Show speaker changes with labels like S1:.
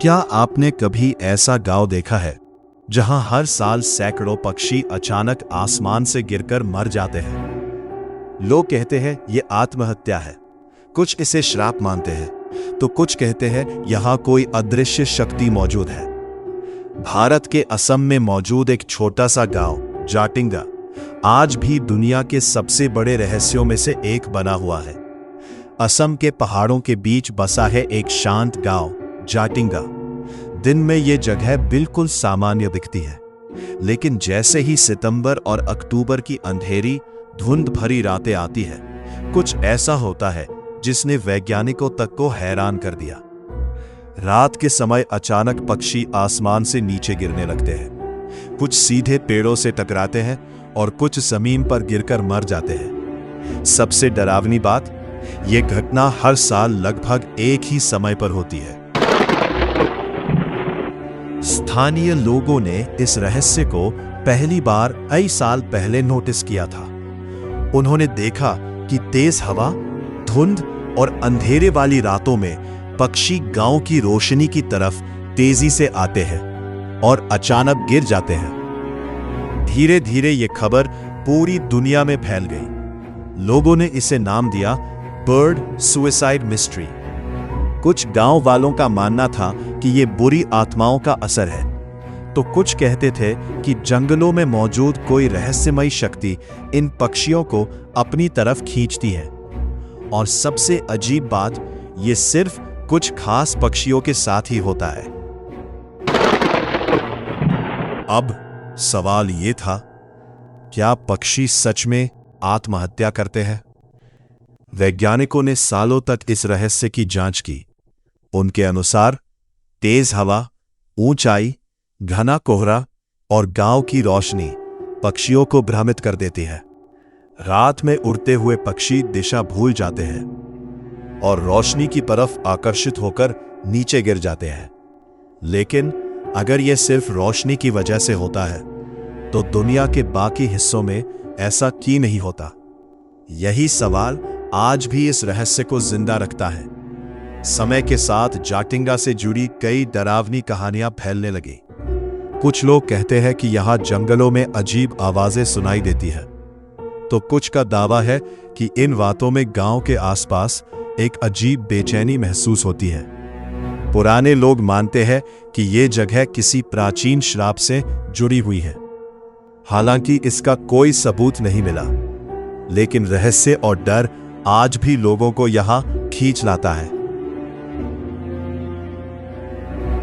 S1: क्या आपने कभी ऐसा गांव देखा है जहां हर साल सैकड़ों पक्षी अचानक आसमान से गिरकर मर जाते हैं? लोग कहते हैं ये आत्महत्या है, कुछ इसे श्राप मानते हैं, तो कुछ कहते हैं यहां कोई अदृश्य शक्ति मौजूद है। भारत के असम में मौजूद एक छोटा सा गांव जाटिंगा आज भी दुनिया के सबसे बड़े रहस्यों में से एक बना हुआ है। असम के पहाड़ों के बीच बसा है एक शांत गांव जाटिंगा। दिन में ये जगह बिल्कुल सामान्य दिखती है, लेकिन जैसे ही सितंबर और अक्टूबर की अंधेरी धुंध भरी रातें आती है, कुछ ऐसा होता है जिसने वैज्ञानिकों तक को हैरान कर दिया। रात के समय अचानक पक्षी आसमान से नीचे गिरने लगते हैं। कुछ सीधे पेड़ों से टकराते हैं और कुछ जमीन पर गिरकर मर जाते हैं। सबसे डरावनी बात, यह घटना हर साल लगभग एक ही समय पर होती है। स्थानीय लोगों ने इस रहस्य को पहली बार कई साल पहले नोटिस किया था। उन्होंने देखा कि तेज हवा, धुंध और अंधेरे वाली रातों में पक्षी गांव की रोशनी की तरफ तेजी से आते हैं और अचानक गिर जाते हैं। धीरे धीरे यह खबर पूरी दुनिया में फैल गई। लोगों ने इसे नाम दिया बर्ड सुसाइड मिस्ट्री। कुछ गांव वालों का मानना था कि यह बुरी आत्माओं का असर है, तो कुछ कहते थे कि जंगलों में मौजूद कोई रहस्यमयी शक्ति इन पक्षियों को अपनी तरफ खींचती है। और सबसे अजीब बात, यह सिर्फ कुछ खास पक्षियों के साथ ही होता है। अब सवाल यह था, क्या पक्षी सच में आत्महत्या करते हैं? वैज्ञानिकों ने सालों तक इस रहस्य की जांच की। उनके अनुसार तेज हवा, ऊंचाई, घना कोहरा और गांव की रोशनी पक्षियों को भ्रमित कर देती है। रात में उड़ते हुए पक्षी दिशा भूल जाते हैं और रोशनी की तरफ आकर्षित होकर नीचे गिर जाते हैं। लेकिन अगर यह सिर्फ रोशनी की वजह से होता है, तो दुनिया के बाकी हिस्सों में ऐसा क्यों नहीं होता? यही सवाल आज भी इस रहस्य को जिंदा रखता है। समय के साथ जाटिंगा से जुड़ी कई डरावनी कहानियां फैलने लगी। कुछ लोग कहते हैं कि यहां जंगलों में अजीब आवाजें सुनाई देती है, तो कुछ का दावा है कि इन बातों में गांव के आसपास एक अजीब बेचैनी महसूस होती है। पुराने लोग मानते हैं कि यह जगह किसी प्राचीन श्राप से जुड़ी हुई है। हालांकि इसका कोई सबूत नहीं मिला, लेकिन रहस्य और डर आज भी लोगों को यहां खींच लाता है।